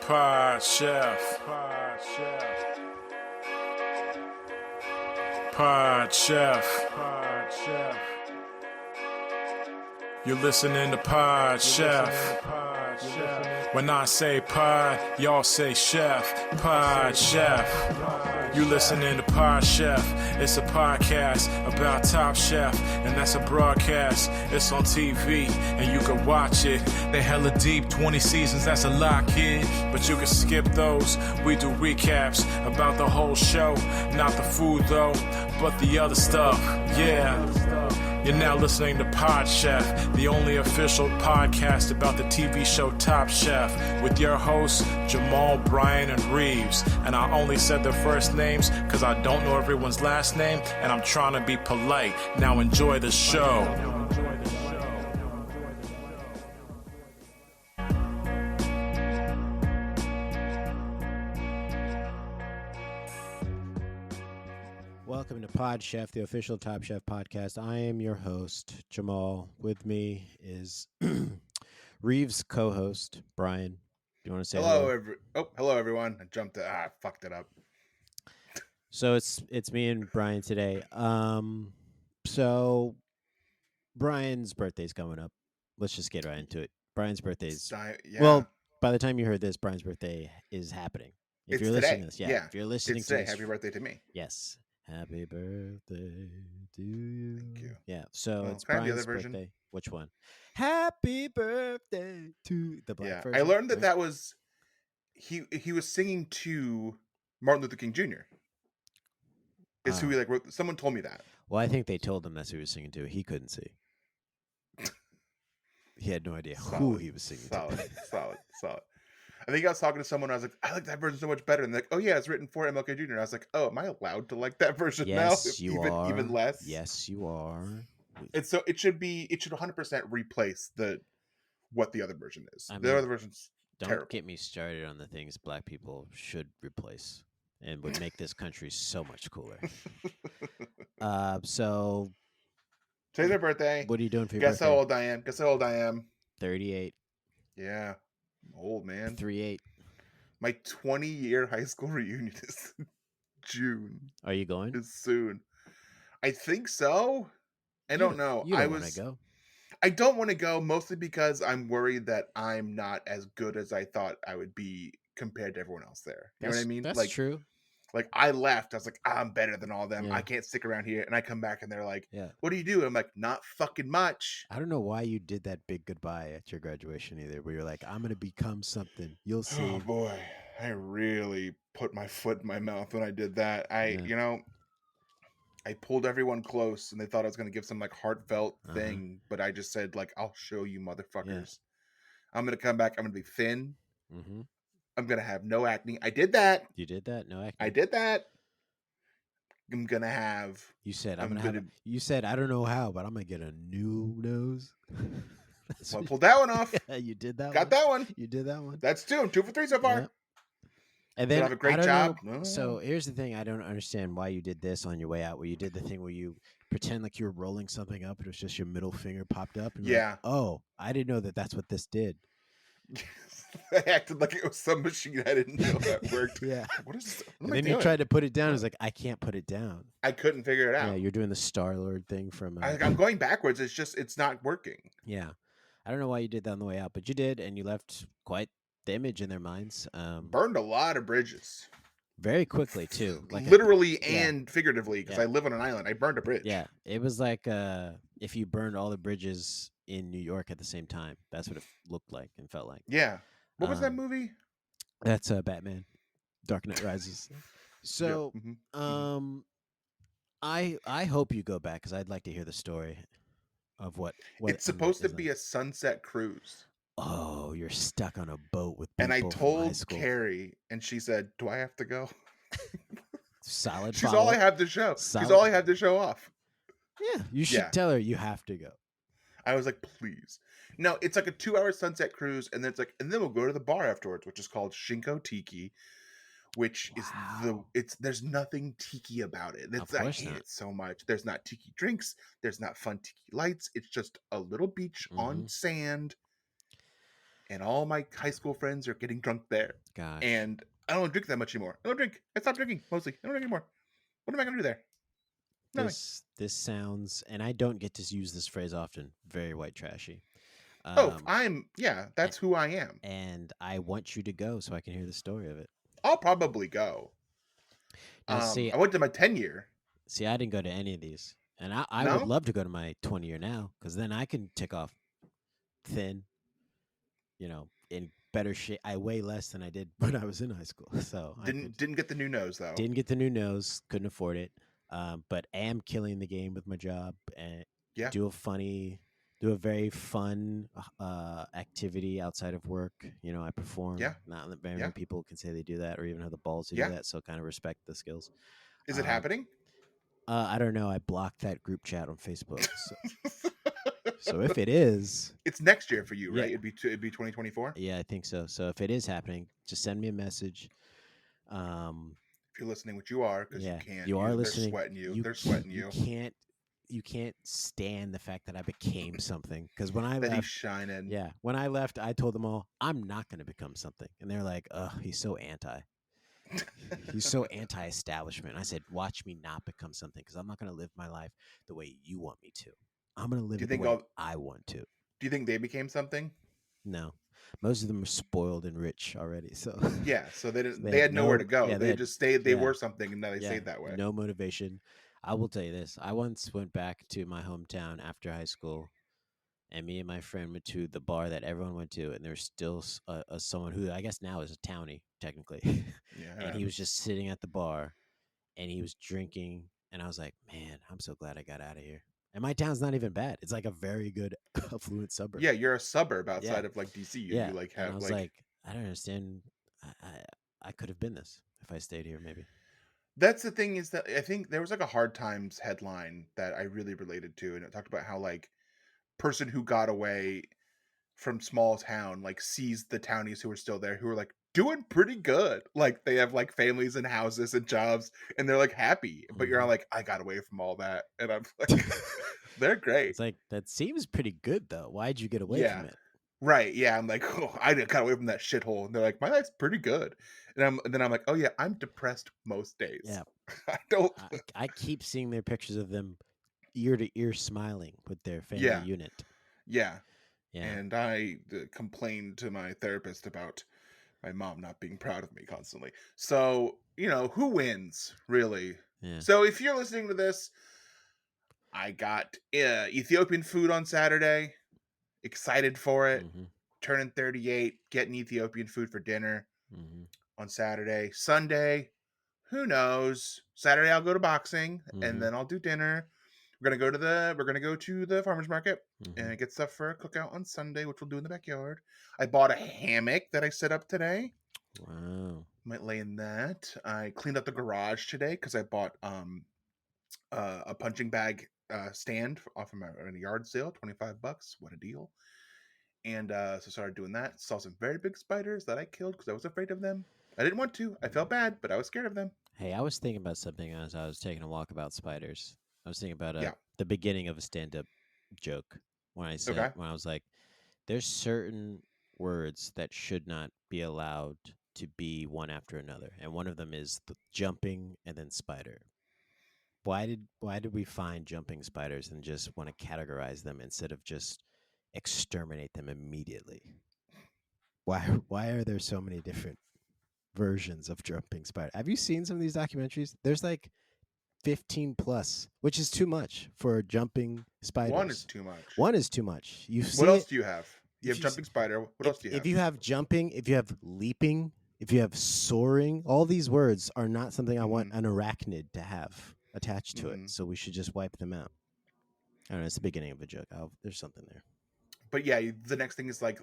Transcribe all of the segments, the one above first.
Pod Chef. Pod Chef. Pod Chef. Pod Chef. You're listening to Pod Chef. When I say pod, y'all say chef. Pod Chef. You listening to Pod Chef. It's a podcast about Top Chef, and that's a broadcast. It's on TV, and you can watch it. They hella deep, 20 seasons, that's a lot, kid. But you can skip those. We do recaps about the whole show. Not the food, though, but the other stuff. Yeah. You're now listening to Pod Chef, the only official podcast about the TV show Top Chef, with your hosts, Jamal, Brian, and Reeves. And I only said their first names because I don't know everyone's last name, and I'm trying to be polite. Now enjoy the show. Welcome to Pod Chef, the official Top Chef podcast. I am your host, Jamal. With me is Reeves' co-host, Brian. Do you want to say hello? Hello, everyone. I fucked it up. So it's me and Brian today. So Brian's birthday's coming up. Let's just get right into it. Brian's birthday's well, by the time you heard this, Brian's birthday is happening. If you're listening to this, if you're listening it's to today. this, Happy birthday to me. Yes. Happy birthday to you. Thank you. Yeah, so it's can I have Brian's the other version? birthday. Which one? Happy birthday to the black version. I learned that right? that was he was singing to Martin Luther King Jr. Is who he wrote. Someone told me that. Well, I think they told him that's who he was singing to. He couldn't see. He had no idea who he was singing to. Solid. I think I was talking to someone. I was like, I like that version so much better. And they're like, oh yeah, it's written for MLK Jr. And I was like, oh, am I allowed to like that version now? Yes, you are. Even less. Yes, you are. And so it should 100% replace what the other version is. The other version's terrible. Don't get me started on the things black people should replace and would make this country so much cooler. So today's my birthday. What are you doing for your birthday? Guess how old I am. 38. Yeah. Old man. 38. My 20-year high school reunion is June. Are you going? Is soon. I think so. I don't know. You don't want to go. I don't want to go, mostly because I'm worried that I'm not as good as I thought I would be compared to everyone else there. You know what I mean? That's true. Like, I left. I was like, I'm better than all of them. Yeah. I can't stick around here. And I come back and they're like, what do you do? And I'm like, not fucking much. I don't know why you did that big goodbye at your graduation either, where you're like, I'm going to become something. You'll see. Oh, boy. I really put my foot in my mouth when I did that. I pulled everyone close and they thought I was going to give some like heartfelt thing. But I just said, like, I'll show you motherfuckers. Yeah. I'm going to come back. I'm going to be thin. Mm-hmm. I'm going to have no acne. I did that. You did that? No acne? I did that. I'm going to have... You said, You said, I don't know how, but I'm going to get a new nose. Well, I pulled that one off. Yeah, you did that Got that one. You did that one. That's 2. I'm 2 for 3 so far. Yeah. And then have a great job. So here's the thing. I don't understand why you did this on your way out, where you did the thing where you pretend like you were rolling something up. It was just your middle finger popped up. And like, oh, I didn't know that's what this did. I acted like it was some machine I didn't know that worked. Yeah. What is this? And then you tried to put it down. It's like, I can't put it down. I couldn't figure it out. Yeah, you're doing the Star-Lord thing from... I'm going backwards. It's not working. Yeah. I don't know why you did that on the way out, but you did, and you left quite the image in their minds. Burned a lot of bridges. Very quickly, too. Like literally and figuratively, because I live on an island. I burned a bridge. Yeah. It was like if you burned all the bridges in New York at the same time. That's what it looked like and felt like. Yeah. What was that movie? That's Batman. Dark Knight Rises. So, I hope you go back because I'd like to hear the story of what it's supposed to be a sunset cruise. Oh, you're stuck on a boat with people. And I told Carrie, and she said, "Do I have to go?" Solid. She's all I have to show. She's all I have to show off. Yeah, you should tell her you have to go. I was like, please. No, it's like a 2-hour sunset cruise, and then and then we'll go to the bar afterwards, which is called Shinko Tiki, which is there's nothing tiki about it. I hate it so much. There's not tiki drinks. There's not fun tiki lights. It's just a little beach on sand. and all my high school friends are getting drunk there. Gosh. And I don't drink that much anymore. I don't drink. I stopped drinking mostly. I don't drink anymore. What am I gonna do there? Nothing. This sounds, and I don't get to use this phrase often, very white trashy. That's who I am. And I want you to go so I can hear the story of it. I'll probably go. Now, I went to my 10-year. See, I didn't go to any of these. And I No? would love to go to my 20-year now, because then I can tick off thin, in better shape. I weigh less than I did when I was in high school. So didn't get the new nose though. Didn't get the new nose, couldn't afford it. But am killing the game with my job and do a very fun activity outside of work. I perform. Yeah. Not very many people can say they do that or even have the balls to do that. So kind of respect the skills. Is it happening? I don't know. I blocked that group chat on Facebook. So if it is, it's next year for you, right? It'd be 2024. Yeah, I think so. So if it is happening, just send me a message. If you're listening, which you are, because you can't. You are listening. They're sweating you. You can't stand the fact that I became something. Because when I that left, he's shining. Yeah, when I left, I told them all I'm not going to become something, and they're like, "Ugh, he's so anti." He's so anti-establishment. I said, watch me not become something, because I'm not going to live my life the way you want me to. I'm going to live it the way I want to. Do you think they became something? No. Most of them are spoiled and rich already. So yeah, so they had nowhere to go. They just stayed. They were something, and now they stayed that way. No motivation. I will tell you this. I once went back to my hometown after high school, and me and my friend went to the bar that everyone went to, and there's still someone who I guess now is a townie, technically. Yeah. And he was just sitting at the bar, and he was drinking, and I was like, man, I'm so glad I got out of here. And my town's not even bad. It's like a very good affluent suburb. Yeah, you're a suburb outside of like DC. You like have and I was like, I don't understand. I could have been this if I stayed here, maybe. That's the thing, is that I think there was like a Hard Times headline that I really related to, and it talked about how like person who got away from small town like sees the townies who are still there, who are like doing pretty good, like they have like families and houses and jobs, and they're like happy. But you're all like, I got away from all that, and I'm like, they're great. It's like, that seems pretty good though. Why'd you get away from it? Right? Yeah, I'm like, oh, I got away from that shithole, and they're like, my life's pretty good, and then I'm like, oh yeah, I'm depressed most days. Yeah, I don't. I keep seeing their pictures of them ear to ear smiling with their family unit. Yeah. And I complained to my therapist about my mom not being proud of me constantly. So, who wins, really? Yeah. So if you're listening to this, I got Ethiopian food on Saturday. Excited for it. Mm-hmm. Turning 38, getting Ethiopian food for dinner on Saturday. Sunday, who knows? Saturday I'll go to boxing, and then I'll do dinner. We're gonna go to the farmer's market and get stuff for a cookout on Sunday, which we'll do in the backyard. I bought a hammock that I set up today. Wow. Might lay in that. I cleaned up the garage today because I bought a punching bag stand off of my yard sale, $25. What a deal. And so started doing that. Saw some very big spiders that I killed because I was afraid of them. I didn't want to. I felt bad, but I was scared of them. Hey, I was thinking about something as I was taking a walk about spiders. I was thinking about the beginning of a stand-up joke when I said when I was like, there's certain words that should not be allowed to be one after another, and one of them is the jumping and then spider. Why did we find jumping spiders and just want to categorize them instead of just exterminate them immediately? Why are there so many different versions of jumping spider? Have you seen some of these documentaries? There's like 15 plus, which is too much for jumping spiders. One is too much. One is too much. What else do you have? You have jumping spider. What else do you have? If you have jumping, if you have leaping, if you have soaring, all these words are not something I want an arachnid to have attached to it. So we should just wipe them out. I don't know. It's the beginning of a joke. There's something there. But yeah, the next thing is like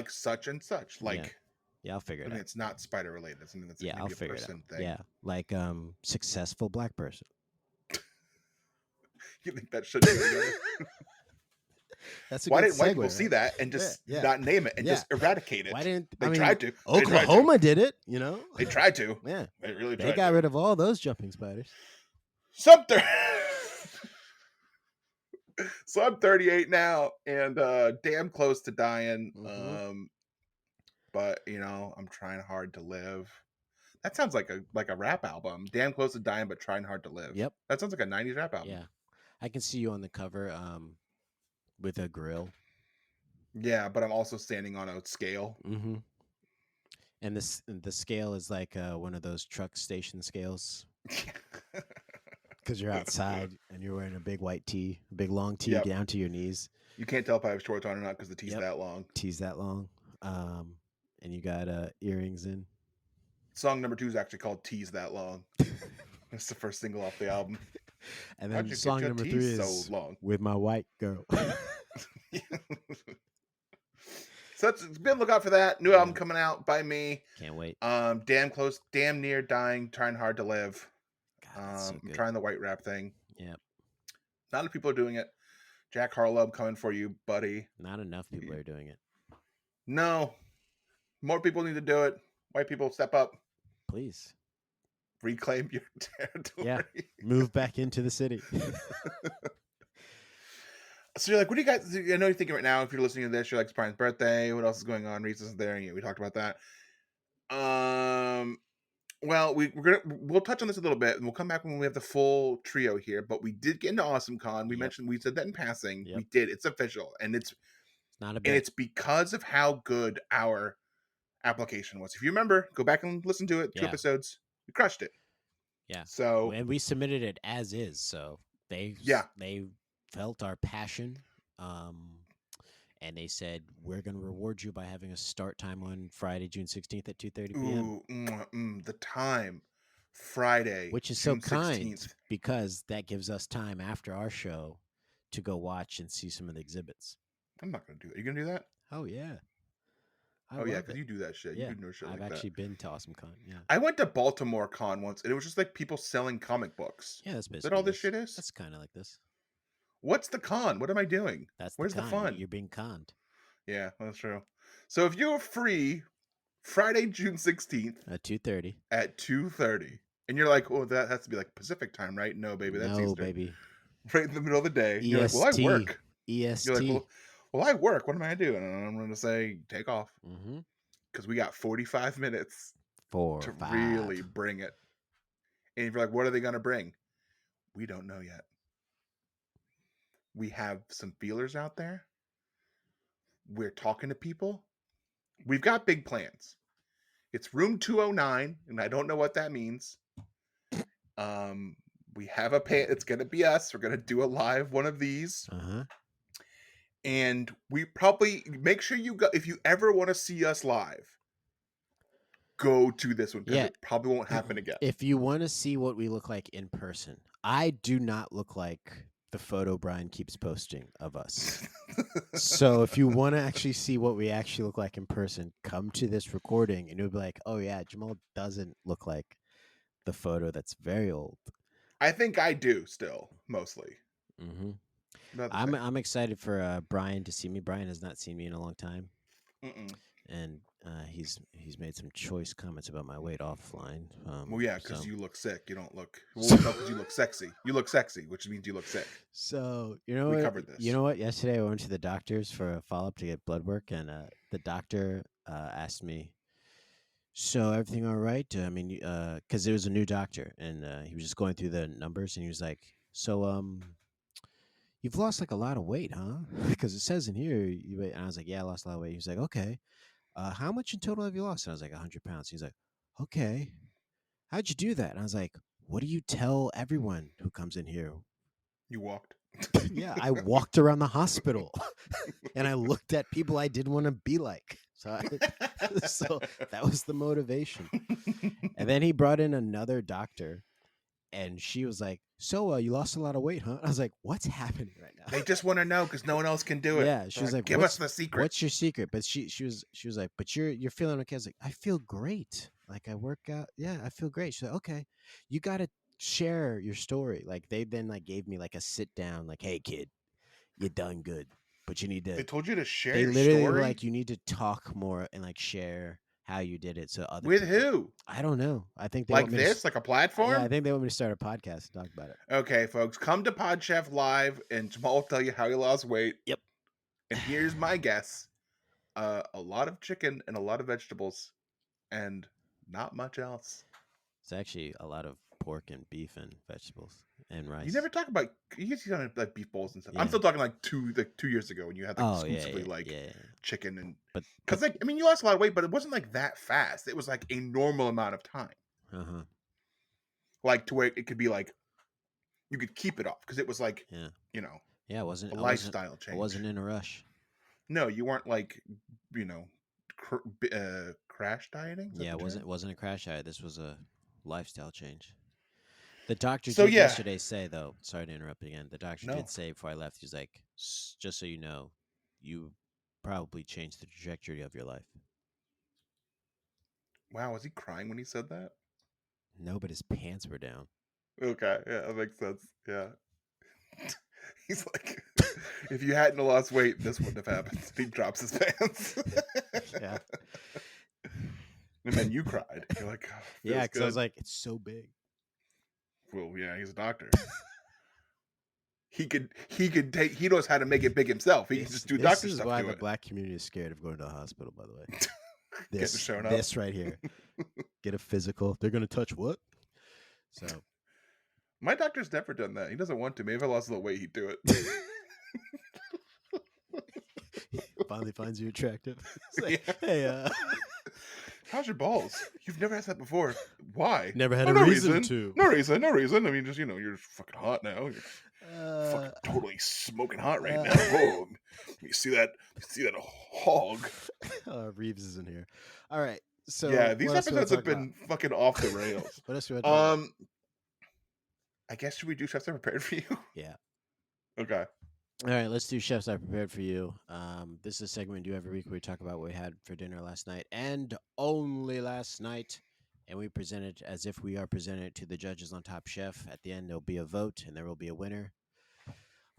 such and such. Like I'll figure it out. It's not spider related. It's something that's I'll figure it out. Thing. Yeah, like successful black person. You think that should be together? That's a Why good didn't white segue, people see that and just not name it and just eradicate it? Why didn't they tried to? Oklahoma did it, They tried to. Yeah. They really tried. They got rid of all those jumping spiders. So I'm 38 now and damn close to dying. but I'm trying hard to live. That sounds like a rap album. Damn close to dying, but trying hard to live. Yep. That sounds like a 90s rap album. Yeah. I can see you on the cover with a grill. Yeah, but I'm also standing on a scale. Mm-hmm. And the scale is like one of those truck station scales. Because you're outside and you're wearing a big white tee, a big long tee down to your knees. You can't tell if I have shorts on or not because the tee's that long. Tee's that long. And you got earrings in. Song number 2 is actually called Tee's That Long. It's the first single off the album. And then song number 3 is so long? With My White Girl. So it's been look out for that. New album coming out by me. Can't wait. Damn near dying, trying hard to live. God, so I'm trying the white rap thing. Yep. Not enough people are doing it. Jack Harlow, I'm coming for you, buddy. Not enough people are doing it. No. More people need to do it. White people, step up. Please. Reclaim your territory. Yeah. Move back into the city. So you're like, what do you guys? I know you're thinking right now. If you're listening to this, you're like, it's Brian's birthday. What else is going on? Reese isn't there. We talked about that. Well, we'll touch on this a little bit, and we'll come back when we have the full trio here. But we did get into AwesomeCon. We said that in passing. Yep. We did. It's official, and it's not a bit. And it's because of how good our application was. If you remember, go back and listen to it. 2 episodes. We crushed it. Yeah. So and we submitted it as is. So they felt our passion, and they said, we're going to reward you by having a start time on Friday, June 16th at 2:30 p.m. The time, Friday, which is June so kind 16th. Because that gives us time after our show to go watch and see some of the exhibits. I'm not going to do that. Are you going to do that? Oh, yeah. Because you do that shit. Yeah, you do no shit I've like actually that. been to AwesomeCon. Yeah, I went to Baltimore Con once, and it was just like people selling comic books. Yeah, that's basically is that all this shit is. That's kind of like this. What's the con? What am I doing? Where's the fun? You're being conned. Yeah, that's true. So if you're free Friday, June 16th at 2:30, and you're like, oh, that has to be like Pacific time, right? No, baby, that's Eastern. Baby. Right in the middle of the day. EST. You're like, well, I work. EST. You're like, well, I work. What am I doing? And I'm going to say, take off. Mm-hmm. Because we got 45 minutes to really bring it. And if you're like, what are they going to bring? We don't know yet. We have some feelers out there. We're talking to people. We've got big plans. It's room 209, and I don't know what that means. We have it's going to be us. We're going to do a live one of these. Uh-huh. And we probably make sure you go, if you ever want to see us live, go to this one, because it probably won't happen again. If you want to see what we look like in person, I do not look like the photo Brian keeps posting of us. So if you want to actually see what we actually look like in person, come to this recording and you'll be like, oh yeah, Jamal doesn't look like the photo that's very old. I think I do still, mostly. Mm-hmm. I'm excited for Brian to see me. Brian has not seen me in a long time. And he's made some choice comments about my weight offline. Well, yeah, because you look sick. You don't look. Well, no, because you look sexy. You look sexy, which means you look sick. So we covered this. You know what? Yesterday I went to the doctor's for a follow up to get blood work, and the doctor asked me, "So everything all right?" I mean, because it was a new doctor, and he was just going through the numbers, and he was like, "So you've lost like a lot of weight, huh? Because it says in here you." And I was like, "Yeah, I lost a lot of weight." He was like, "Okay. How much in total have you lost?" And I was like, 100 pounds. He's like, "Okay. How'd you do that?" And I was like, "What do you tell everyone who comes in here?" You walked. Yeah, I walked around the hospital and I looked at people I didn't want to be like. So that was the motivation. And then he brought in another doctor. And she was like, "So you lost a lot of weight, huh?" I was like, "What's happening right now?" They just want to know because no one else can do it. Yeah, she was like, "Give us the secret." What's your secret? But she was like, "But you're feeling okay." I was like, "I feel great. Like I work out. Yeah, I feel great." She's like, "Okay, you got to share your story." Like they then like gave me like a sit down, like, "Hey kid, you done good, but you need to." They told you to share. They your literally story? were like, "You need to talk more and like share how you did it." So other with people, who? I don't know. I think they like want me this, like a platform. Yeah, I think they want me to start a podcast and talk about it. Okay, folks, come to PodChef Live, and Jamal will tell you how he lost weight. Yep. And here's my guess: a lot of chicken and a lot of vegetables, and not much else. It's actually a lot of pork and beef and vegetables and rice. You never talk about you guys on like beef bowls and stuff. Yeah. I'm still talking like 2 years ago when you had like Oh, yeah, exclusively yeah. chicken and But because like I mean you lost a lot of weight, but it wasn't like that fast. It was like a normal amount of time, uh-huh. like to where it could be like you could keep it off because it was like Yeah. you know Yeah, it wasn't a I lifestyle change. I wasn't in a rush. No, you weren't like crash dieting. Yeah, it wasn't a crash diet. This was a lifestyle change. The doctor So, did yeah. yesterday say, though, sorry to interrupt again. The doctor No. did say before I left, he's like, just so you know, you probably changed the trajectory of your life. Wow, was he crying when he said that? No, but his pants were down. Okay, yeah, that makes sense. Yeah. He's like, if you hadn't lost weight, this wouldn't have happened. He drops his pants. Yeah. And then you cried. You're like, oh, Yeah, feels because I was good. like, it's so big. Well, yeah, he's a doctor. He knows how to make it big himself. He can just do doctor This is stuff why to the it. black community is scared of going to the hospital, by the way. Getting shown up. This right here. Get a physical. They're going to touch what? So. My doctor's never done that. He doesn't want to. Maybe if I lost a little weight, he'd do it. Finally finds you attractive. It's like, Yeah. hey, how's your balls? You've never asked that before. Why? never had Oh, a no reason reason. to. No reason. I mean, just you're fucking hot now. You're fucking totally smoking hot right now. Whoa! You see that? Hog? Reeves is in here. All right. So Yeah, these what else do we wanna episodes have talk been fucking off the rails. What else do we want to talk about? I guess should we do Chefs I Prepared for You? Yeah. Okay. All right, let's do Chefs I Prepared for You. This is a segment we do every week where we talk about what we had for dinner last night and only last night. And we present it as if we are presenting it to the judges on Top Chef. At the end, there'll be a vote and there will be a winner.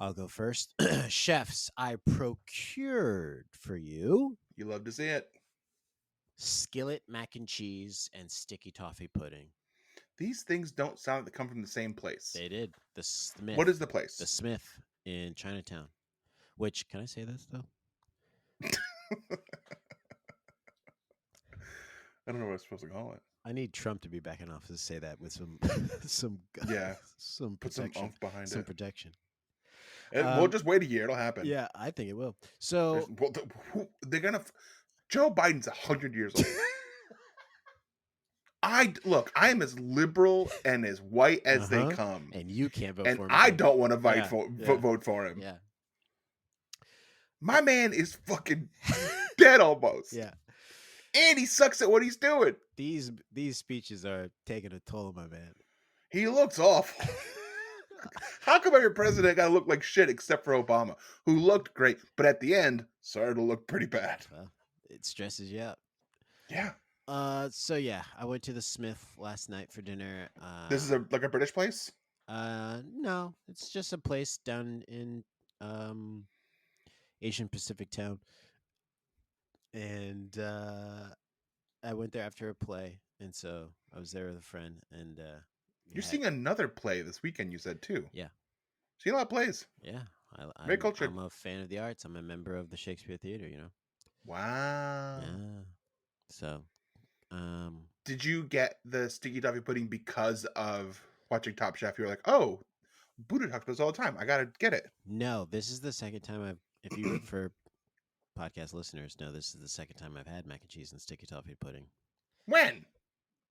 I'll go first. Chefs I procured for you. You love to see it. Skillet mac and cheese and sticky toffee pudding. These things don't sound like they come from the same place. They did. The Smith. What is the place? The Smith in Chinatown. Which, can I say this, though? I don't know what I'm supposed to call it. I need Trump to be back in office to say that with some Yeah. some Put some protection. oomph behind Some it. protection. We'll just wait a year. It'll happen. Yeah, I think it will. So They're gonna. Joe Biden's 100 years old. I am as liberal and as white as they come, and you can't vote and for him. I again. don't want to Yeah. vote for him. Yeah. My man is fucking dead almost. Yeah. And he sucks at what he's doing. These speeches are taking a toll on my man. He looks awful. How come every president got to look like shit except for Obama, who looked great, but at the end started to look pretty bad? Well, it stresses you out. Yeah. So yeah, I went to the Smith last night for dinner. This is a British place? No, it's just a place down in Asian Pacific town. And I went there after a play, and so I was there with a friend. And you're seeing another play this weekend, you said too. Yeah. See a lot of plays. Yeah, Very cultured. I'm a fan of the arts. I'm a member of the Shakespeare Theater. You know. Wow. Yeah. So. Did you get the sticky toffee pudding because of watching Top Chef? You're like, oh, Buddha talks about this all the time. I gotta get it. No, this is the second time if you for podcast listeners know, this is the second time I've had mac and cheese and sticky toffee pudding. When?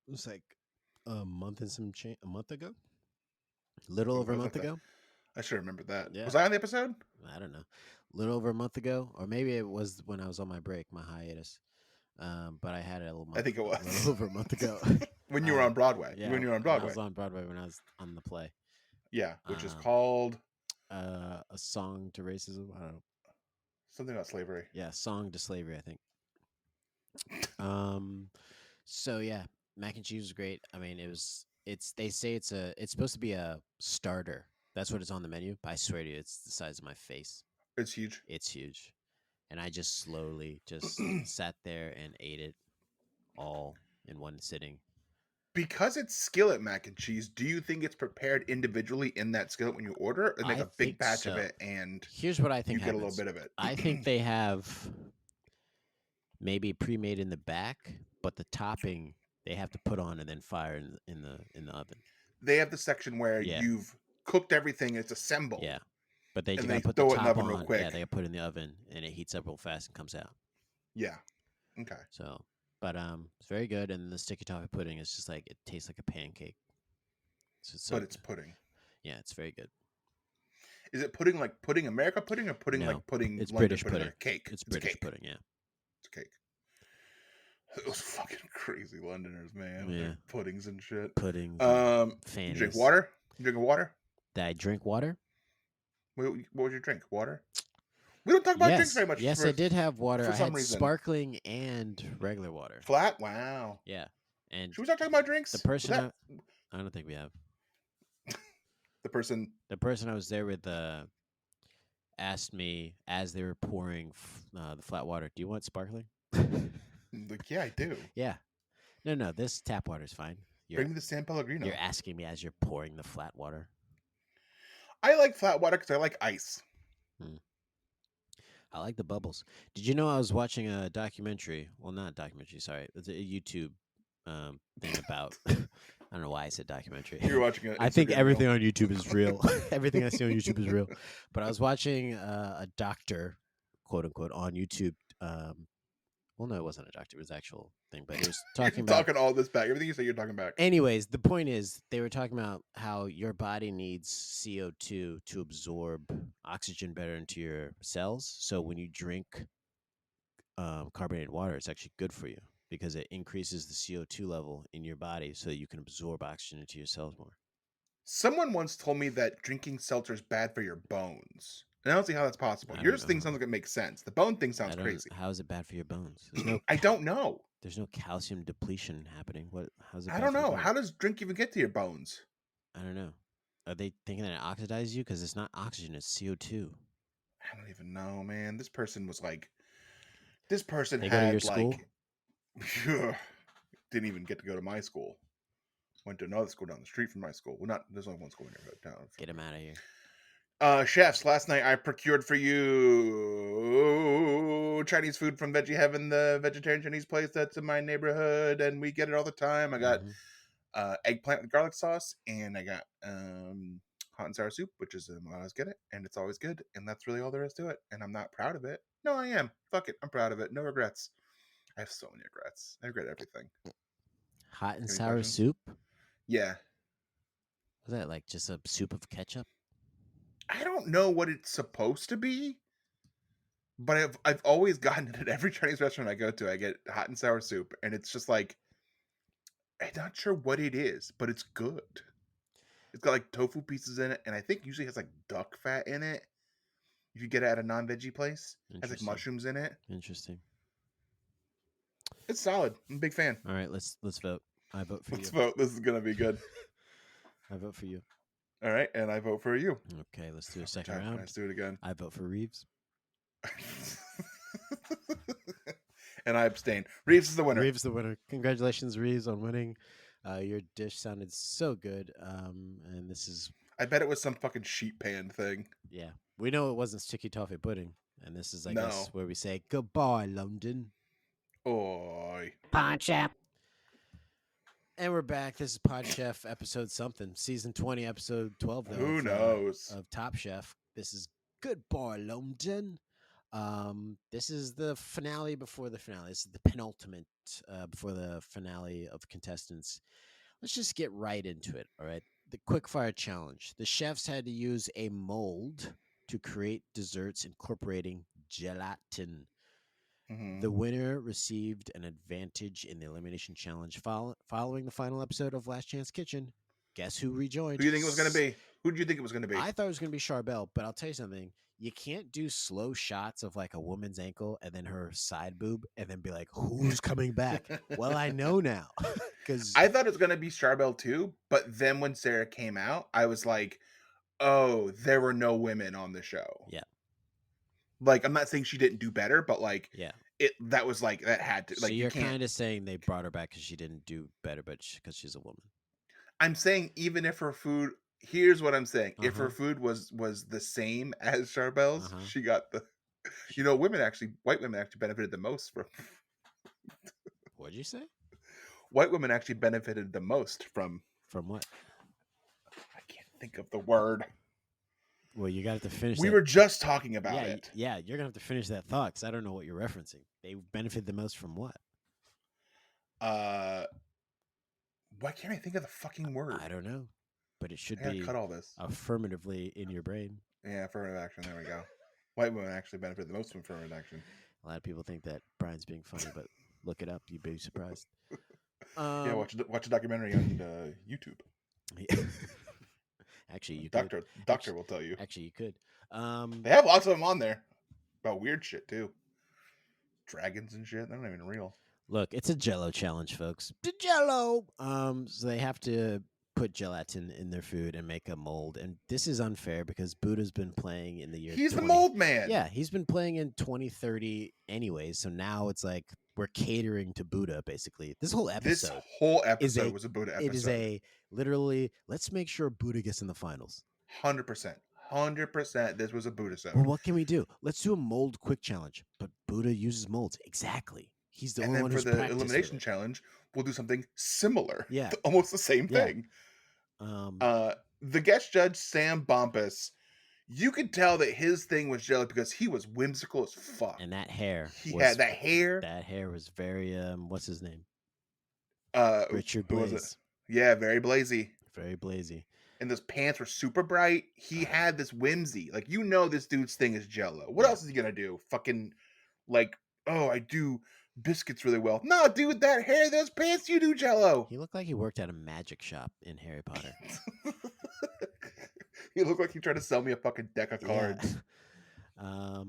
It was like a month and some change. A month ago. Little over a month ago. I should remember that. Yeah. Was I on the episode? I don't know. Little over a month ago, or maybe it was when I was on my break, my hiatus. But I had it a little month. I think it was a little over a month ago. When you were on Broadway. Yeah, when you were on Broadway. I was on Broadway when I was on the play. Yeah, which is called A Song to Racism. I don't know. Something about slavery. Yeah, Song to Slavery, I think. So yeah, mac and cheese was great. I mean, they say it's supposed to be a starter. That's what it's on the menu. But I swear to you, it's the size of my face. It's huge. It's huge. And I just slowly just sat there and ate it all in one sitting. Because it's skillet mac and cheese, do you think it's prepared individually in that skillet when you order it? Or make a big batch of it and here's what I think you get a happens. little bit of it? I think they have maybe pre-made in the back, but the topping they have to put on and then fire in the oven. They have the section where Yeah. you've cooked everything, it's assembled. Yeah, but they And gotta they put the throw it in the top oven real on. quick. Yeah, they gotta put it in the oven, and it heats up real fast and comes out. Yeah. Okay. So, but it's very good, and the sticky toffee pudding is just like it tastes like a pancake. So But it's pudding. Yeah, it's very good. Is it pudding like pudding America pudding or pudding No, like pudding it's London British pudding? pudding. Like a cake. It's a British cake. pudding. Yeah, It's a cake. Those fucking crazy Londoners, man. Yeah. Their puddings and shit. puddings. You Fannies. drink water? You drinking water? Did I drink water? What was your drink? Water? We don't talk about drinks very much. Yes, I did have water. for I some had reason. sparkling and regular water. Flat? Wow. Yeah, and Should we start talking about drinks? the person I don't think we have. The person I was there with asked me as they were pouring the flat water, "Do you want sparkling?" like, yeah, I do. Yeah. No, this tap water is fine. Bring me the San Pellegrino. You're asking me as you're pouring the flat water. I like flat water because I like ice. I like the bubbles. Did you know I was watching a documentary? Well, not a documentary, sorry. It's a YouTube thing about. I don't know why I said documentary. You're watching it. I think everything on YouTube is real. Everything I see on YouTube is real. But I was watching a doctor, quote unquote, on YouTube. Well, no, it wasn't a doctor. It was an actual thing. But it was talking about talking all this back. Everything you say, you're talking back. Anyways, the point is they were talking about how your body needs CO2 to absorb oxygen better into your cells. So when you drink carbonated water, it's actually good for you because it increases the CO2 level in your body so that you can absorb oxygen into your cells more. Someone once told me that drinking seltzer is bad for your bones. And I don't see how that's possible. Yours thing sounds like it makes sense. The bone thing sounds crazy. How is it bad for your bones? There's no. I don't know. There's no calcium depletion happening. How's it? I don't know. How does drink even get to your bones? I don't know. Are they thinking that it oxidizes you? Because it's not oxygen, it's CO2. I don't even know, man. This person was like, this person they had go to your like, school? Didn't even get to go to my school. Went to another school down the street from my school. Well, there's only one school in your town. Get him out of here. Chefs, last night I procured for you Chinese food from Veggie Heaven, the vegetarian Chinese place that's in my neighborhood, and we get it all the time. I got eggplant with garlic sauce, and I got hot and sour soup, which is I always get it, and it's always good, and that's really all there is to it. And I'm not proud of it. No, I am. Fuck it, I'm proud of it. No regrets. I have so many regrets. I regret everything. Hot and sour soup? Yeah. Was that like just a soup of ketchup? I don't know what it's supposed to be, but I've always gotten it at every Chinese restaurant I go to. I get hot and sour soup, and it's just like, I'm not sure what it is, but it's good. It's got like tofu pieces in it, and I think usually has like duck fat in it. If you get it at a non-veggie place, it has like mushrooms in it. Interesting. It's solid. I'm a big fan. All right, let's vote. I vote for you. Let's vote. This is gonna be good. I vote for you. All right, and I vote for you. Okay, let's do a second round. Let's do it again. I vote for Reeves. And I abstain. Reeves is the winner. Reeves the winner. Congratulations, Reeves, on winning. Your dish sounded so good. And this is. I bet it was some fucking sheet pan thing. Yeah, we know it wasn't sticky toffee pudding, and this is, I guess, where we say goodbye, London. Oi. Pod Chef. And we're back. This is Pod Chef episode something. Season 20, episode 12, though. Who knows? Of Top Chef. This is Goodbye, London. This is the finale before the finale. This is the penultimate before the finale of contestants. Let's just get right into it, all right? The quickfire challenge. The chefs had to use a mold to create desserts incorporating gelatin. The winner received an advantage in the elimination challenge following the final episode of Last Chance Kitchen. Guess who rejoined? Who do you think it was going to be? Who did you think it was going to be? I thought it was going to be Charbel, but I'll tell you something. You can't do slow shots of like a woman's ankle and then her side boob and then be like, who's coming back? Well, I know now. Because I thought it was going to be Charbel too, but then when Sarah came out, I was like, oh, there were no women on the show. Yeah. Like, I'm not saying she didn't do better, but like, yeah, that was like, that had to. So like, you're kind of saying they brought her back because she didn't do better, but because she's a woman. I'm saying even if her food, here's what I'm saying: if her food was the same as Charbel's, she got the. You know, white women actually benefited the most What'd you say? White women actually benefited the most from what? I can't think of the word. Well, you got to finish. We were just talking about yeah, it. Yeah, you're gonna have to finish that thought because I don't know what you're referencing. They benefit the most from what? Why can't I think of the fucking word? I don't know, but it should I gotta be cut all this. affirmatively in your brain. Yeah, affirmative action. There we go. White women actually benefit the most from affirmative action. A lot of people think that Brian's being funny, but look it up. You'd be surprised. Yeah, watch a documentary on YouTube. Actually, you Doctor will tell you. Actually, you could. They have lots of them on there about weird shit too. Dragons and shit. They're not even real. Look, it's a Jello challenge, folks. The Jello. So they have to put gelatin in their food and make a mold, and this is unfair because Buddha's been playing in the year. He's the mold man. Yeah, he's been playing in 2030 anyways. So now it's like we're catering to Buddha, basically. This whole episode was a Buddha episode. It is literally, let's make sure Buddha gets in the finals. 100%. 100%. This was a Buddha-sode. Well, what can we do? Let's do a mold quick challenge. But Buddha uses molds. Exactly. He's the only one who's practiced. And then for the elimination challenge, we'll do something similar. Yeah. Almost the same thing. The guest judge, Sam Bumpus, you could tell that his thing was Jello because he was whimsical as fuck. And that hair. Had that hair. That hair was very, what's his name? Richard Blaze. Yeah, very blazy. Very blazy. And those pants were super bright. He had this whimsy. Like, this dude's thing is Jello. What else is he gonna do? Fucking, like, oh, I do biscuits really well. No, dude, that hair, those pants, you do Jello. He looked like he worked at a magic shop in Harry Potter. He looked like he tried to sell me a fucking deck of cards. Yeah.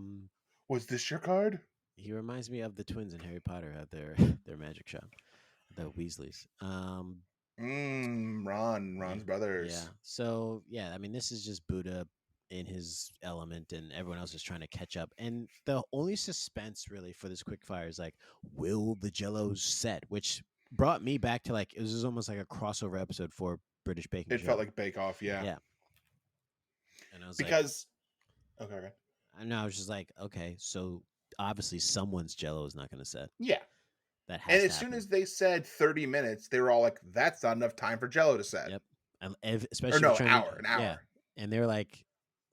Was this your card? He reminds me of the twins in Harry Potter at their magic shop, the Weasleys. Ron's brothers. Yeah. So yeah, I mean, this is just Buddha in his element, and everyone else is trying to catch up. And the only suspense really for this quick fire is like, will the Jellos set? Which brought me back to like, it was almost like a crossover episode for British Baking Show. It felt like Bake Off, yeah. Yeah. And I was okay. I know, I was just like, okay, so obviously someone's Jello is not going to set. Yeah. That has and as soon as they said 30 minutes, they were all like, that's not enough time for Jello to set. Yep. And especially an hour. Yeah. And they're like,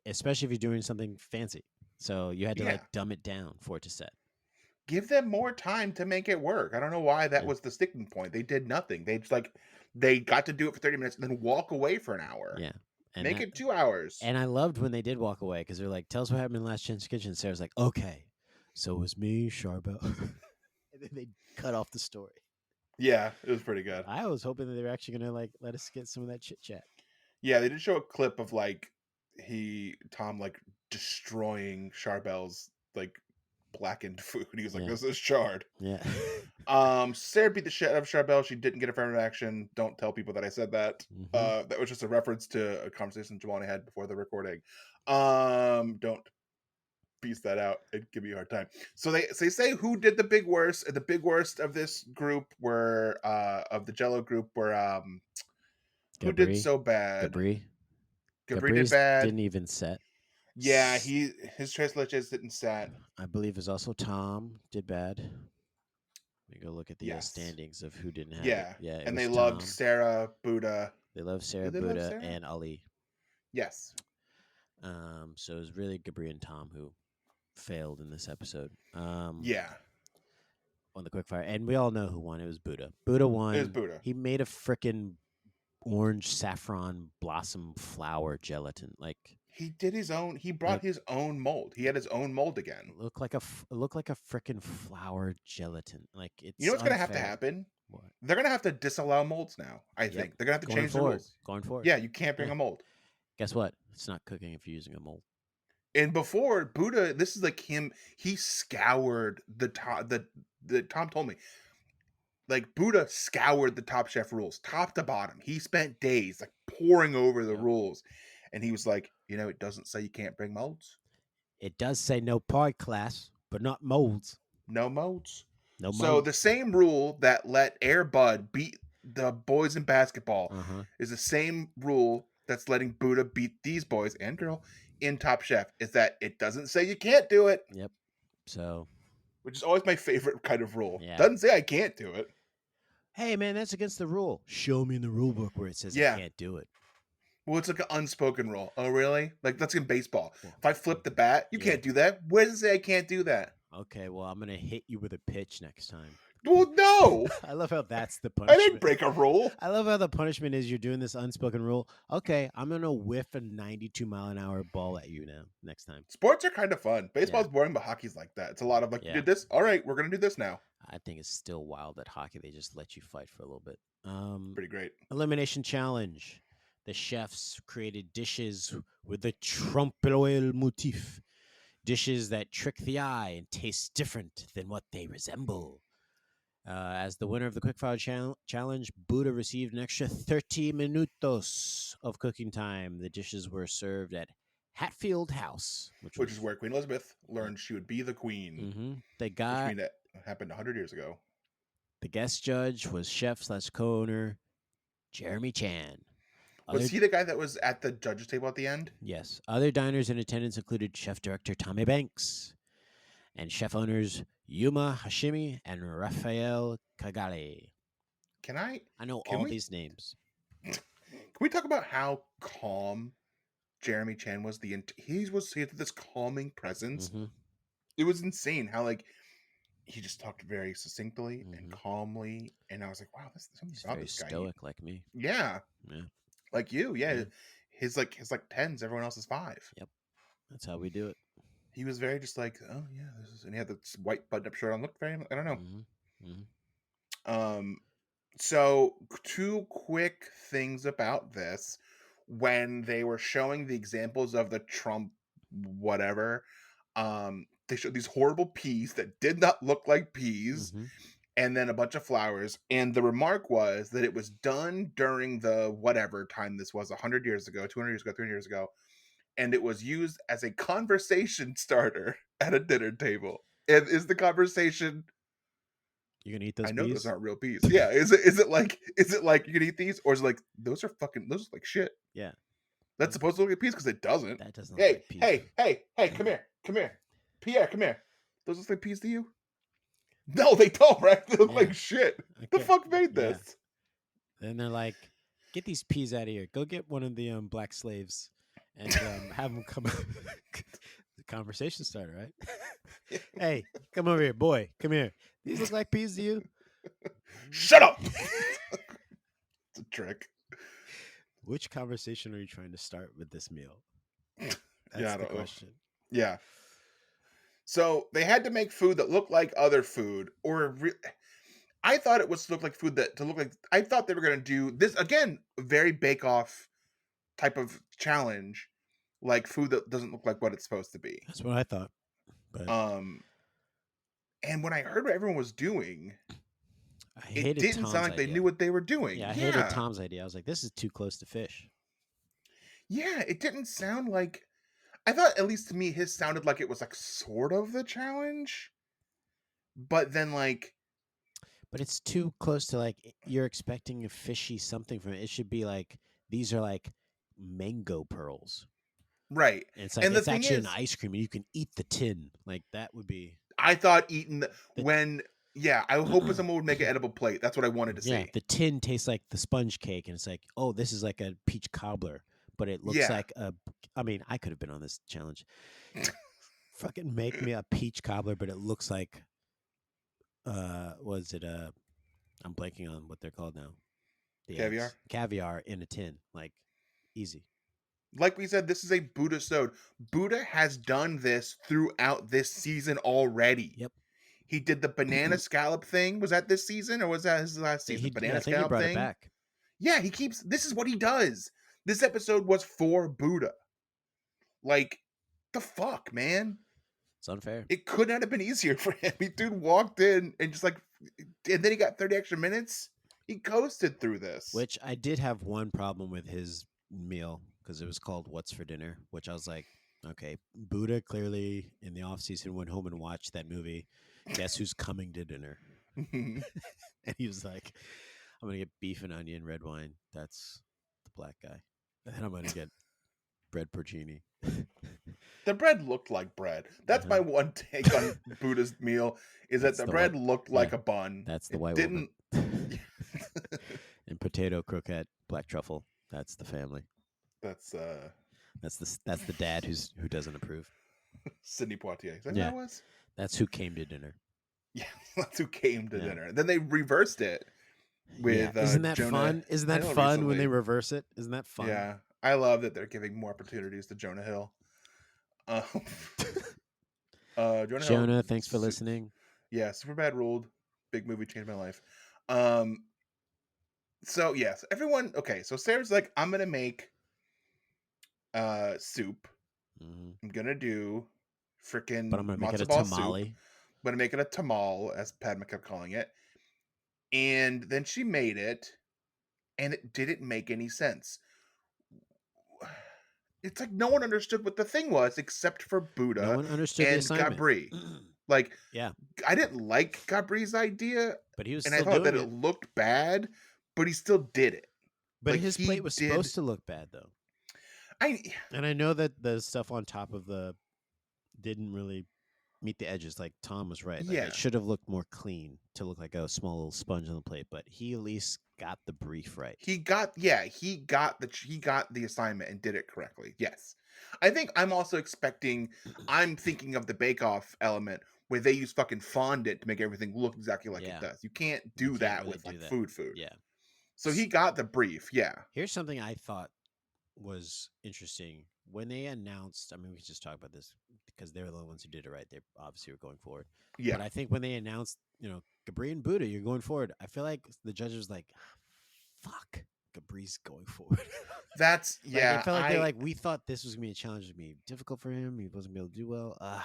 especially if you're doing something fancy. So you had to like dumb it down for it to set. Give them more time to make it work. I don't know why that was the sticking point. They did nothing. They just they got to do it for 30 minutes and then walk away for an hour. Yeah. And make it 2 hours. And I loved when they did walk away because they're like, tell us what happened in Last Chance Kitchen. Sarah's like, okay, so it was me, Charbel. And then they cut off the story. Yeah, it was pretty good. I was hoping that they were actually going to like let us get some of that chit chat. Yeah, they did show a clip of like Tom like destroying Charbel's like blackened food. He was like, this is charred. Yeah. Sarah beat the shit out of Charbel. She didn't get affirmative action. Don't tell people that I said that. Mm-hmm. That was just a reference to a conversation Jamal and I had before the recording. Don't piece that out and give me a hard time. So they say who did the big worst, and the big worst of this group were of the Jello group were who did so bad? Gabri did bad. Didn't even set. Yeah, his tres leches didn't set. I believe it's also Tom did bad. Let me go look at the standings of who didn't have it. Yeah, and they loved Sarah, Buddha. They loved Sarah, Buddha, and Ali. Yes. So it was really Gabri and Tom who failed in this episode. Yeah. On the quickfire, and we all know who won. It was Buddha. Buddha won. It was Buddha. He made a frickin' orange saffron blossom flower gelatin. Like he did his own. He brought his own mold. He had his own mold again. Look like a frickin' flower gelatin. Like it's. You know what's gonna have to happen? What? They're gonna have to disallow molds now. I think they're gonna have to change the rules. Going forward. Yeah, you can't bring a mold. Guess what? It's not cooking if you're using a mold. And before Buddha, this is like him. He scoured the top. The Tom told me, like Buddha scoured the Top Chef rules, top to bottom. He spent days like poring over the rules, and he was like, it doesn't say you can't bring molds. It does say no pie class, but not molds. No molds. No molds. So the same rule that let Air Bud beat the boys in basketball is the same rule that's letting Buddha beat these boys and girl in Top Chef, is that it doesn't say you can't do it. Yep. So, which is always my favorite kind of rule. Yeah. Doesn't say I can't do it. Hey, man, that's against the rule. Show me in the rule book where it says Yeah. I can't do it. Well, it's like an unspoken rule. Oh, really? Like, that's in baseball. Well, If I flip the bat, you yeah. can't do that. Where does it say I can't do that? Okay, well, I'm going to hit you with a pitch next time. Well, no. I love how that's the I punishment. didn't break a rule. I love how the punishment is you're doing this unspoken rule. Okay, I'm going to whiff a 92-mile-an-hour ball at you now next time. Sports are kind of fun. Baseball's boring, but hockey's like that. It's a lot of like, you did this? All right, we're going to do this now. I think it's still wild at hockey. They just let you fight for a little bit. Pretty great. Elimination challenge. The chefs created dishes with the trompe-l'oeil motif. Dishes that trick the eye and taste different than what they resemble. As the winner of the quickfire challenge, Buddha received an extra 30 minutos of cooking time. The dishes were served at Hatfield House, which is where Queen Elizabeth learned she would be the queen. Mm-hmm. Which means that happened 100 years ago. The guest judge was chef/co-owner Jeremy Chan. Was he the guy that was at the judge's table at the end? Yes. Other diners in attendance included chef director Tommy Banks and chef owners Yuma Hashimi and Raphael Kagale. I know all these names. Can we talk about how calm Jeremy Chan was? He had this calming presence. Mm-hmm. It was insane how like he just talked very succinctly and calmly, and I was like, wow, He's very stoic like me. Yeah. Like you, yeah. His 10s, everyone else is 5. Yep, that's how we do it. He was very just like, oh yeah, and he had this white button-up shirt on. Looked very, I don't know. So 2 quick things about this. When they were showing the examples of the Trump whatever, they showed these horrible peas that did not look like peas, and then a bunch of flowers. And the remark was that it was done during the whatever time this was, 100 years ago, 200 years ago, 300 years ago. And it was used as a conversation starter at a dinner table. And is the conversation, you gonna eat those? I know peas? those aren't real peas. Yeah. Is it like you can eat these, or is it like those look like shit? Yeah. That's supposed to look like peas because it doesn't. That doesn't. Hey, look like peas. hey, come here, Pierre, come here. Those look like peas to you? No, they don't. Right? They look like shit. Okay. The fuck made this? Then they're like, get these peas out of here. Go get one of the black slaves and have them come. The conversation starter, right? Hey, come over here, boy. Come here. These look like peas to you? Shut up. It's a trick. Which conversation are you trying to start with this meal? That's the question. Yeah. So they had to make food that looked like other food, I thought it was to look like food I thought they were going to do this again, very Bake Off type of challenge, like food that doesn't look like what it's supposed to be. That's what I thought. But and when I heard what everyone was doing, it didn't Tom's sound like they knew what they were doing. Yeah, I hated Tom's idea. I was like, this is too close to fish. Yeah, it didn't sound like, I thought, at least to me, his sounded like it was like sort of the challenge, but then like, but it's too close to like you're expecting a fishy something from it. It should be like these are like mango pearls, right? And it's like it's actually an ice cream, and you can eat the tin. Like that would be. I thought eating I hope someone would make an edible plate. That's what I wanted to see. Yeah, the tin tastes like the sponge cake, and it's like, oh, this is like a peach cobbler, but it looks like a. I mean, I could have been on this challenge. Fucking make me a peach cobbler, but it looks like. Was it I'm blanking on what they're called now. Caviar? Eggs. Caviar in a tin, like easy. Like we said, this is a Buddha-sode. Buddha has done this throughout this season already. Yep. He did the banana scallop thing. Was that this season or was that his last season? I think he brought it back. Yeah, this is what he does. This episode was for Buddha. Like, the fuck, man? It's unfair. It could not have been easier for him. Dude walked in and just like, and then he got 30 extra minutes. He coasted through this. Which I did have one problem with his meal because it was called What's for Dinner, which I was like, okay, Buddha clearly in the off season went home and watched that movie. Guess who's coming to dinner? And he was like, I'm going to get beef and onion, red wine. That's the black guy. And then I'm going to get bread porcini. The bread looked like bread. That's my one take on Buddha's meal is that the bread looked like a bun. That's the white woman. And potato croquette, black truffle. That's the family. That's That's the dad who doesn't approve. Sidney Poitier. Is that Yeah. who that was? That's who came to dinner. Yeah, that's who came to Yeah. dinner. Then they reversed it with Isn't that Jonah fun? Isn't that Hill fun when recently. they reverse it? Isn't that fun? Yeah, I love that they're giving more opportunities to Jonah Hill. Jonah Hill, Jonah, thanks for listening. Yeah, Superbad ruled. Big movie, changed my life. So yes, everyone. Okay, so Sarah's like, I'm gonna make soup. Mhm. I'm gonna do freaking But I'm gonna make it matzo a ball soup. tamale. I'm gonna make it a tamal, as Padma kept calling it. And then she made it, and it didn't make any sense. It's like no one understood what the thing was except for Buddha No one understood the and assignment. Gabri. Like, Yeah, I didn't like Gabri's idea, but he was and I still thought that doing it it. looked bad, but he still did it. But like, his he plate was did- supposed to look bad, though. And I know that the stuff on top of the didn't really meet the edges. Like Tom was right. Like, Yeah. it should have looked more clean to look like a small little sponge on the plate. But he at least got the brief right. He got the assignment and did it correctly. Yes. I think I'm also expecting, I'm thinking of the Bake Off element where they use fucking fondant to make everything look exactly like Yeah. it does. You can't do You can't that really with do like that. food. Yeah. So he got the brief. Yeah. Here's something I thought was interesting when they announced. I mean, we could just talk about this because they're the ones who did it right. They obviously were going forward. Yeah. But I think when they announced, Gabri and Buddha, you're going forward. I feel like the judges was like, "Fuck, Gabri's going forward." That's yeah. I felt like they're like, we thought this was gonna be a challenge, to be difficult for him. He wasn't gonna be able to do well.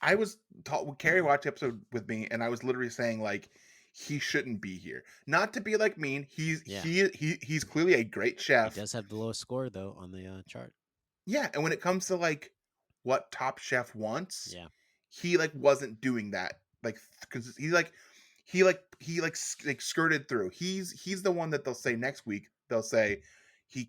I was taught. Carrie watched the episode with me, and I was literally saying like, he shouldn't be here. Not to be like mean. He's clearly a great chef. He does have the lowest score though on the chart. Yeah, and when it comes to like what Top Chef wants, Yeah, he like wasn't doing that. Like, because he skirted through. He's the one that they'll say next week. They'll say he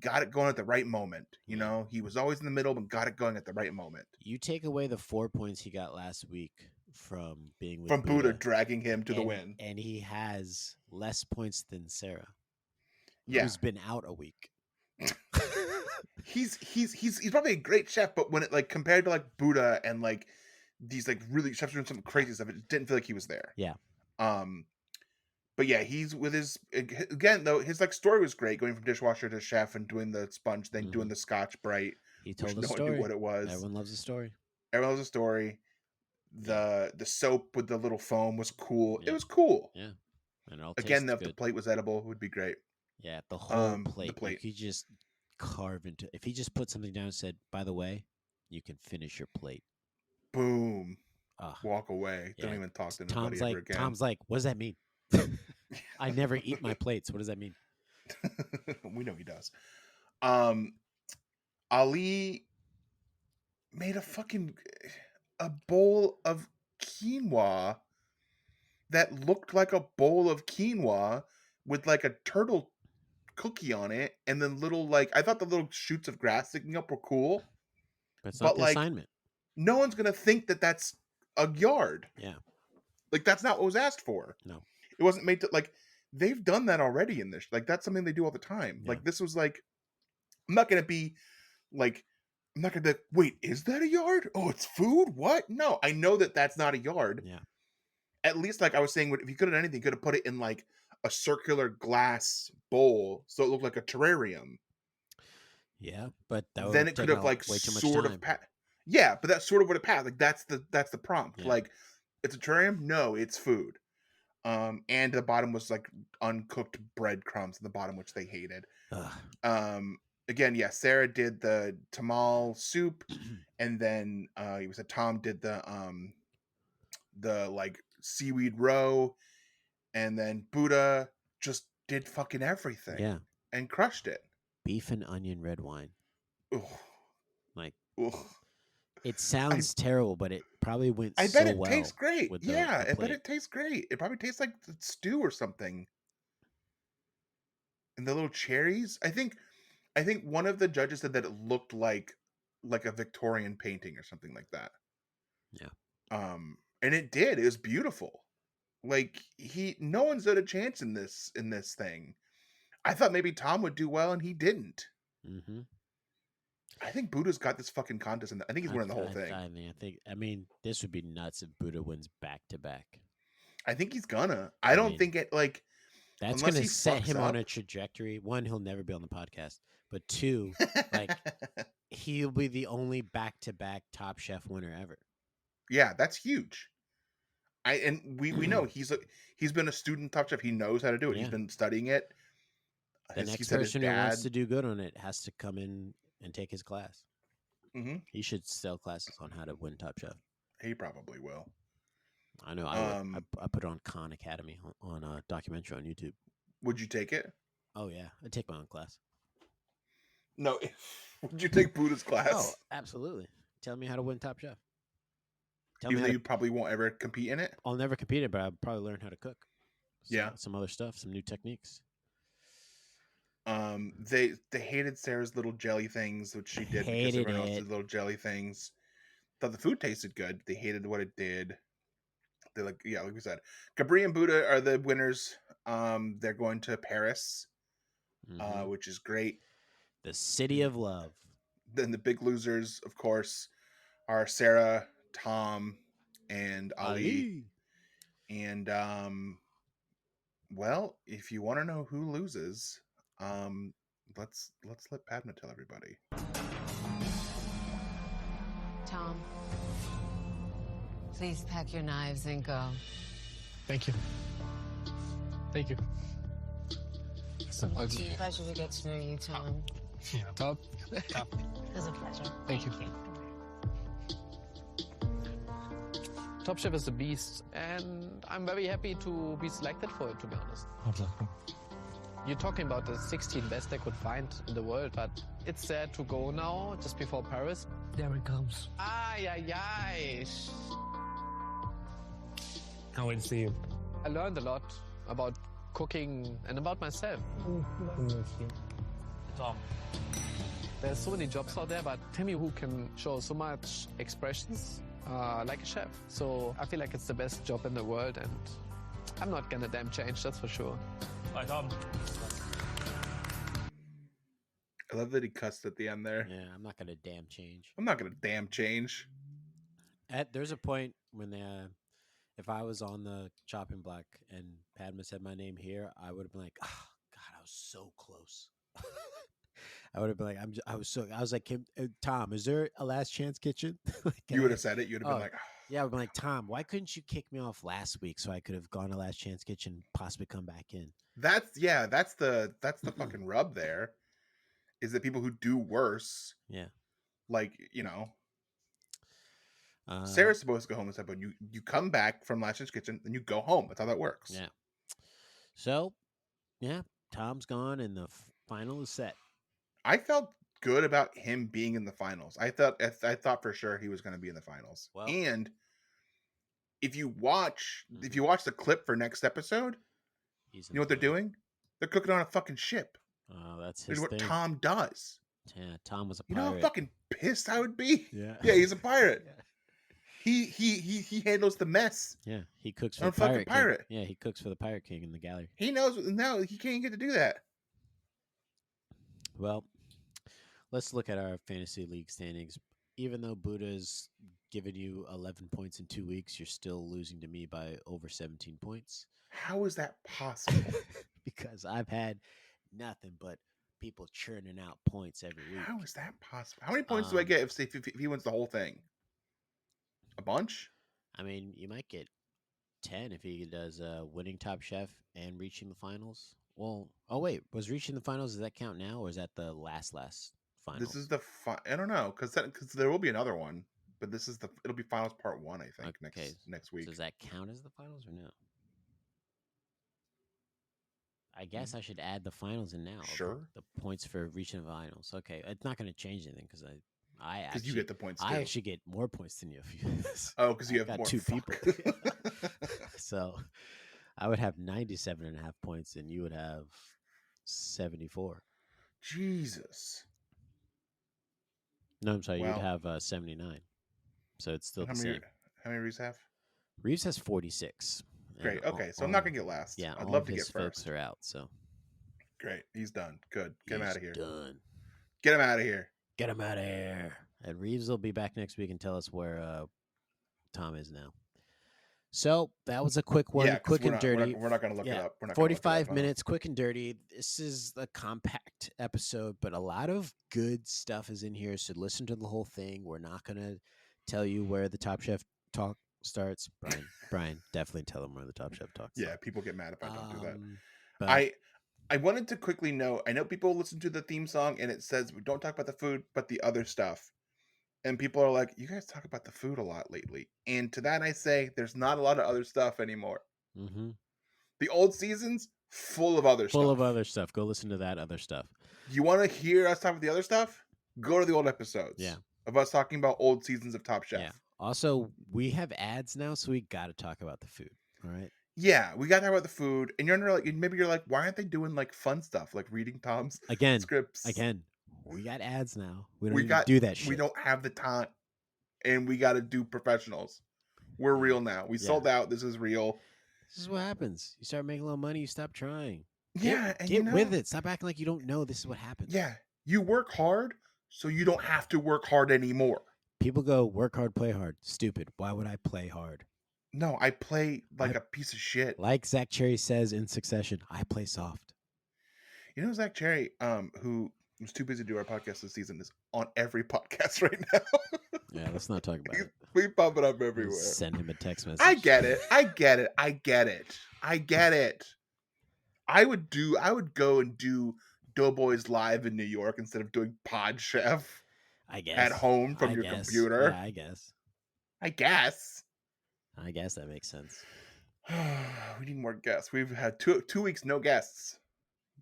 got it going at the right moment. You know, he was always in the middle, but got it going at the right moment. You take away the 4 points he got last week from being with Buddha dragging him to the win, and he has less points than Sarah, who's been out a week. He's probably a great chef, but when it like compared to like Buddha and like these like really chefs doing some crazy stuff, it didn't feel like he was there. Yeah. But yeah, he's with his, again though, his like story was great, going from dishwasher to chef and doing the sponge thing, doing the Scotch Brite. He told no a story. one knew what it was. Everyone loves a story. Everyone loves a story. The soap with the little foam was cool. Yeah. It was cool. Yeah. And again, if the plate was edible, it would be great. Yeah, the whole plate. The plate. You could just carve into. If he just put something down and said, "By the way, you can finish your plate." Boom. Walk away. Yeah. Don't even talk to anybody ever again. Tom's like, what does that mean? I never eat my plates. What does that mean? We know he does. Ali made a bowl of quinoa that looked like a bowl of quinoa with like a turtle cookie on it, and then little like, I thought the little shoots of grass sticking up were cool. That's not the assignment. No one's gonna think that that's a yard. Yeah. Like, that's not what was asked for. No. It wasn't made to, like, they've done that already in this. Like, that's something they do all the time. Yeah. Like, this was like, I'm not gonna be, wait, is that a yard? Oh, it's food? What? No, I know that that's not a yard. Yeah. At least, like I was saying, if you could have done anything, you could have put it in, like, a circular glass bowl so it looked like a terrarium. Yeah, but that then it could have, like, sort of... Yeah, but that's sort of what it passed. Like, that's the prompt. Yeah. Like, it's a terrarium? No, it's food. And the bottom was like uncooked breadcrumbs in the bottom, which they hated. Again, yeah, Sarah did the tamal soup, and then Tom did the like seaweed roe, and then Buddha just did fucking everything. Yeah. And crushed it. Beef and onion red wine. Ugh. Like, ugh. It sounds terrible, but it probably went I so bet it well. Tastes great. Yeah, the I bet it tastes great. It probably tastes like stew or something. And the little cherries. I think one of the judges said that it looked like a Victorian painting or something like that. Yeah. And it did. It was beautiful. Like no one stood a chance in this thing. I thought maybe Tom would do well, and he didn't. Mm-hmm. I think Buddha's got this fucking contest, and I think he's winning the whole thing. I mean, this would be nuts if Buddha wins back to back. I think he's gonna. I don't think it like. That's going to set him on a trajectory. One, he'll never be on the podcast. But two, like he'll be the only back-to-back Top Chef winner ever. Yeah, that's huge. We know he's been a student Top Chef. He knows how to do it. Yeah. He's been studying it. The next person who wants to do good on it has to come in and take his class. Mm-hmm. He should sell classes on how to win Top Chef. He probably will. I know. I put it on Khan Academy on a documentary on YouTube. Would you take it? Oh yeah, I'd take my own class. No, would you take Buddha's class? Oh, absolutely. Tell me how to win Top Chef. Even though you probably won't ever compete in it. I'll never compete in it, but I'll probably learn how to cook. Some other stuff, some new techniques. They hated Sarah's little jelly things, which she did because everyone else did little jelly things. Thought the food tasted good. They hated what it did. They're like we said, Gabri and Buddha are the winners. They're going to Paris, which is great. The city of love. Then the big losers, of course, are Sarah, Tom, and Ali. And well, if you want to know who loses, let's let Padma tell everybody. Tom, please pack your knives and go. Thank you. Thank you. It's a pleasure to get to know you, Tom. Yeah, Top. It was a pleasure. Thank you. Top Chef is a beast, and I'm very happy to be selected for it, to be honest. You're talking about the 16 best I could find in the world, but it's sad to go now, just before Paris. There it comes. Ay, ay, ay. I want to see you. I learned a lot about cooking and about myself. Tom. There's so many jobs out there, but tell me who can show so much expressions like a chef. So I feel like it's the best job in the world, and I'm not gonna damn change, that's for sure. Bye, Tom. I love that he cussed at the end there. Yeah, I'm not gonna damn change. I'm not gonna damn change. There's a point when if I was on the chopping block and Padma said my name here, I would have been like, oh, God, I was so close. I would have been like, I was like, Tom, is there a last chance kitchen? Like, you would have said it. You'd have been like, yeah, I would have been like, Tom, why couldn't you kick me off last week so I could have gone to last chance kitchen, possibly come back in? That's the fucking rub there, is that people who do worse. Yeah. Like, Sarah's supposed to go home this episode. You come back from Last Chance Kitchen, then you go home. That's how that works. Yeah. So, yeah, Tom's gone, and the final is set. I felt good about him being in the finals. I thought for sure he was going to be in the finals. Well, and if you watch the clip for next episode, you know what they're doing? They're cooking on a fucking ship. Oh, that's his what thing. Tom does. Yeah, Tom was a pirate. You know how fucking pissed I would be? Yeah. Yeah, he's a pirate. Yeah. He handles the mess. Yeah, he cooks for the pirate king. Yeah, he cooks for the pirate king in the galley. He knows now he can't get to do that. Well, let's look at our fantasy league standings. Even though Buddha's given you 11 points in 2 weeks, you're still losing to me by over 17 points. How is that possible? Because I've had nothing but people churning out points every week. How is that possible? How many points do I get if he wins the whole thing? A bunch? I mean, you might get 10 if he does winning Top Chef and reaching the finals. Well, oh wait, was reaching the finals, does that count now, or is that the last final? This is the I don't know, because there will be another one, but it'll be finals part 1, I think, next week. So does that count as the finals or no? I guess I should add the finals in now. Sure. The points for reaching the finals. Okay, it's not going to change anything because you get the points too. I actually get more points than you. Because you have got more. 2 people. So I would have 97.5 points and you would have 74. Jesus. No, I'm sorry. You'd have 79. So it's still the same. How many Reeves have? Reeves has 46. Great. And Okay, so I'm not gonna get last. Yeah, I'd all love of to his get folks first. are out, so Great. He's done. Good. Get him he's out of here. Done. Get him out of here. Get him out of here. And Reeves will be back next week and tell us where Tom is now. So that was a quick one, Yeah, 'cause quick and dirty. We're not gonna look it up. We're not 45 gonna look it up, minutes, quick and dirty. This is the compact episode, but a lot of good stuff is in here. So listen to the whole thing. We're not gonna tell you where the Top Chef talk starts. Brian, definitely tell them where the Top Chef talk starts. Yeah, people get mad if I don't do that. But I wanted to quickly note, I know people listen to the theme song and it says we don't talk about the food, but the other stuff. And people are like, you guys talk about the food a lot lately. And to that I say, there's not a lot of other stuff anymore. mm-hmm. The old seasons, full of other stuff. Full of other stuff. Go listen to that other stuff. You want to hear us talk about the other stuff? Go to the old episodes. Yeah. Of us talking about old seasons of Top Chef. Yeah. Also, we have ads now, so we got to talk about the food. All right. Yeah, we got to talk about the food. And you're like, maybe you're like, why aren't they doing like fun stuff, like reading Tom's scripts? Again, we got ads now. We don't even do that shit. We don't have the time, and we got to do professionals. We're real now. We sold out. This is real. This is what happens. You start making a little money, you stop trying. Yeah, get with it. Stop acting like you don't know. This is what happens. Yeah, you work hard, so you don't have to work hard anymore. People go work hard, play hard. Stupid. Why would I play hard? No, I play like a piece of shit. Like Zach Cherry says in Succession, I play soft. You know Zach Cherry, who was too busy to do our podcast this season, is on every podcast right now. Yeah, let's not talk about it. We pop it up everywhere. Send him a text message. I get it. I would go and do Doughboys live in New York instead of doing Pod Chef. I guess at home from your computer. Yeah, I guess that makes sense. We need more guests. We've had two weeks no guests.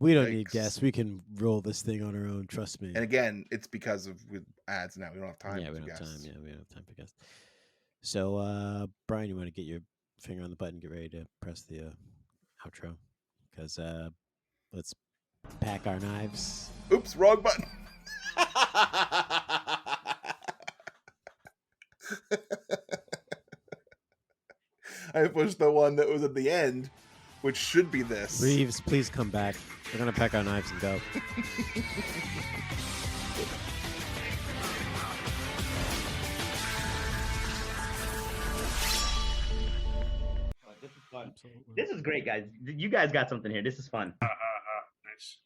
We don't need guests. We can roll this thing on our own. Trust me. And again, it's because of with ads now. We don't have time. Yeah, we don't have time. Yeah, we don't have time for guests. So, Brian, you want to get your finger on the button, get ready to press the outro, because let's pack our knives. Oops, wrong button. I pushed the one that was at the end, which should be this. Reeves, please come back. We're going to pack our knives and go. This is fun. This is great, guys. You guys got something here. This is fun. Nice.